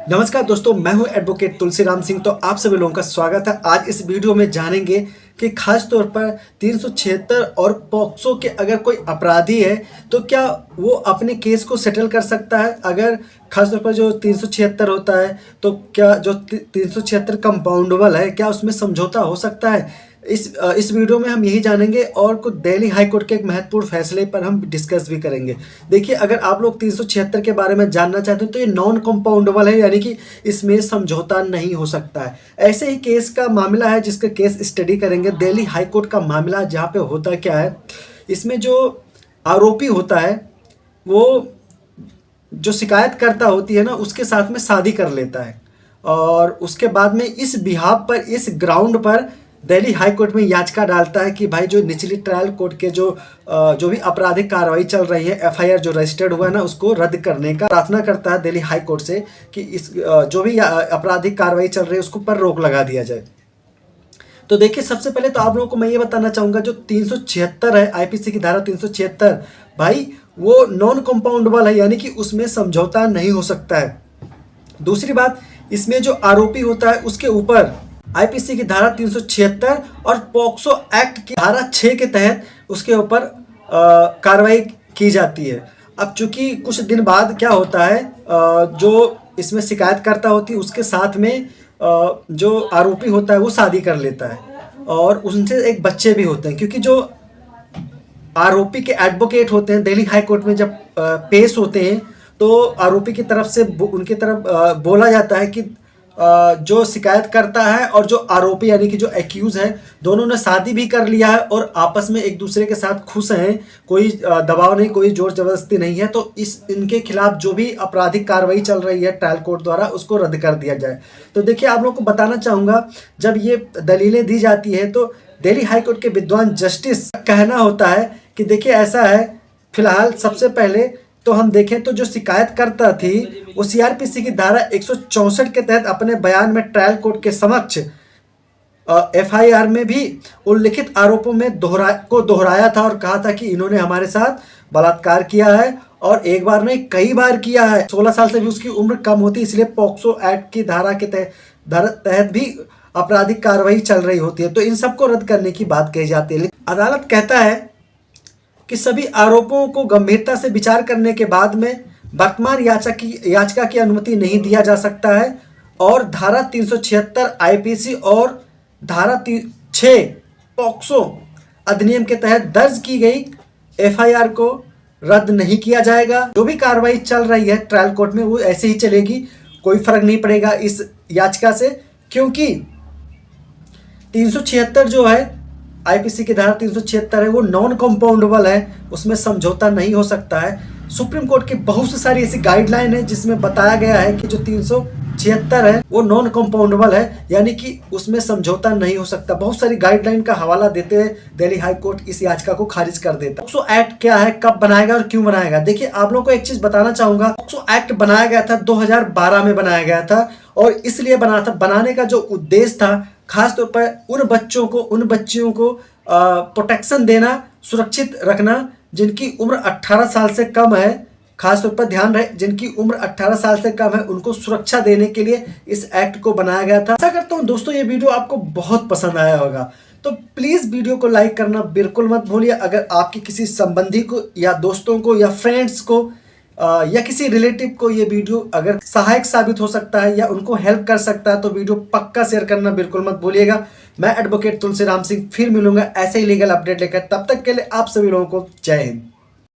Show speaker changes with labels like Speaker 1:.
Speaker 1: नमस्कार दोस्तों, मैं हूं एडवोकेट तुलसीराम सिंह। तो आप सभी लोगों का स्वागत है। आज इस वीडियो में जानेंगे कि खास तौर पर 376 और पॉक्सो के अगर कोई अपराधी है तो क्या वो अपने केस को सेटल कर सकता है। अगर खास तौर पर जो 376 होता है तो क्या जो 376 कंपाउंडेबल है, क्या उसमें समझौता हो सकता है। इस वीडियो में हम यही जानेंगे और कुछ दिल्ली हाई कोर्ट के एक महत्वपूर्ण फैसले पर हम डिस्कस भी करेंगे। देखिए, अगर आप लोग 376 के बारे में जानना चाहते हैं तो ये नॉन कंपाउंडेबल है, यानी कि इसमें समझौता नहीं हो सकता है। ऐसे ही केस का मामला है जिसका केस स्टडी करेंगे, दिल्ली हाई कोर्ट का मामला, जहाँ पे होता क्या है। इसमें जो आरोपी होता है वो जो शिकायतकर्ता होती है ना, उसके साथ में शादी कर लेता है और उसके बाद में इस बिहाफ पर, इस ग्राउंड पर दिल्ली हाई कोर्ट में याचिका डालता है कि भाई जो निचली ट्रायल कोर्ट के जो भी आपराधिक कार्रवाई चल रही है, एफआईआर जो रजिस्टर्ड हुआ है ना, उसको रद्द करने का प्रार्थना करता है दिल्ली हाई कोर्ट से कि इस जो भी आपराधिक कार्रवाई चल रही है उसको पर रोक लगा दिया जाए। तो देखिए, सबसे पहले तो आप लोगों को मैं ये बताना चाहूँगा, जो 376 है आईपीसी की धारा 376, भाई वो नॉन कंपाउंडेबल है, यानी कि उसमें समझौता नहीं हो सकता है। दूसरी बात, इसमें जो आरोपी होता है उसके ऊपर आईपीसी की धारा 376 और पॉक्सो एक्ट की धारा 6 के तहत उसके ऊपर कार्रवाई की जाती है। अब चूंकि कुछ दिन बाद क्या होता है, जो इसमें शिकायतकर्ता होती है उसके साथ में जो आरोपी होता है वो शादी कर लेता है और उनसे एक बच्चे भी होते हैं। क्योंकि जो आरोपी के एडवोकेट होते हैं दिल्ली हाई कोर्ट में जब पेश होते हैं तो आरोपी की तरफ से उनकी तरफ बोला जाता है कि जो शिकायत करता है और जो आरोपी यानी कि जो एक्यूज है, दोनों ने शादी भी कर लिया है और आपस में एक दूसरे के साथ खुश हैं, कोई दबाव नहीं, कोई जोर जबरदस्ती नहीं है। तो इनके खिलाफ जो भी आपराधिक कार्रवाई चल रही है ट्रायल कोर्ट द्वारा, उसको रद्द कर दिया जाए। तो देखिए, आप लोगों को बताना चाहूँगा, जब ये दलीलें दी जाती है तो दिल्ली हाई कोर्ट के विद्वान जस्टिस कहना होता है कि देखिए ऐसा है, फिलहाल सबसे पहले तो हम देखें तो जो शिकायतकर्ता थी वो सीआरपीसी की धारा 164 के तहत अपने बयान में ट्रायल कोर्ट के समक्ष एफआईआर में भी उल्लिखित आरोपों में दोहराया था और कहा था कि इन्होंने हमारे साथ बलात्कार किया है और एक बार नहीं कई बार किया है। 16 साल से भी उसकी उम्र कम होती, इसलिए पॉक्सो एक्ट की धारा के तहत भी आपराधिक कार्रवाई चल रही होती है। तो इन सबको रद्द करने की बात कही जाती है। अदालत कहता है कि सभी आरोपों को गंभीरता से विचार करने के बाद में वर्तमान याचिका की अनुमति नहीं दिया जा सकता है और धारा 376 आईपीसी और धारा 6 पॉक्सो अधिनियम के तहत दर्ज की गई एफआईआर को रद्द नहीं किया जाएगा। जो भी कार्रवाई चल रही है ट्रायल कोर्ट में वो ऐसे ही चलेगी, कोई फर्क नहीं पड़ेगा इस याचिका से, क्योंकि 376 जो है आईपीसी की धारा 376 है वो नॉन कंपाउंडेबल है, उसमें समझौता नहीं हो सकता है। सुप्रीम कोर्ट की बहुत सी सारी ऐसी गाइडलाइन है जिसमें बताया गया है कि जो 376 है वो नॉन कंपाउंडेबल है, यानी कि उसमें समझौता नहीं हो सकता। बहुत सारी गाइडलाइन का हवाला देते हुए दिल्ली हाई कोर्ट इस याचिका को खारिज कर देता। पॉक्सो एक्ट क्या है, कब बनाएगा और क्यों बनाएगा। देखिए, आप लोगों को एक चीज बताना चाहूंगा, पॉक्सो एक्ट बनाया गया था 2012 में बनाया गया था और इसलिए बना था, बनाने का जो उद्देश्य था खास तौर पर उन बच्चियों को प्रोटेक्शन देना, सुरक्षित रखना जिनकी उम्र 18 साल से कम है। खास तौर पर ध्यान रहे, जिनकी उम्र 18 साल से कम है उनको सुरक्षा देने के लिए इस एक्ट को बनाया गया था। आशा करता हूँ दोस्तों ये वीडियो आपको बहुत पसंद आया होगा, तो प्लीज़ वीडियो को लाइक करना बिल्कुल मत भूलिए। अगर आपके किसी संबंधी को या दोस्तों को या फ्रेंड्स को या किसी रिलेटिव को ये वीडियो अगर सहायक साबित हो सकता है या उनको हेल्प कर सकता है तो वीडियो पक्का शेयर करना बिल्कुल मत भूलिएगा। मैं एडवोकेट तुलसीराम सिंह फिर मिलूंगा ऐसे ही लीगल अपडेट लेकर, तब तक के लिए आप सभी लोगों को जय हिंद।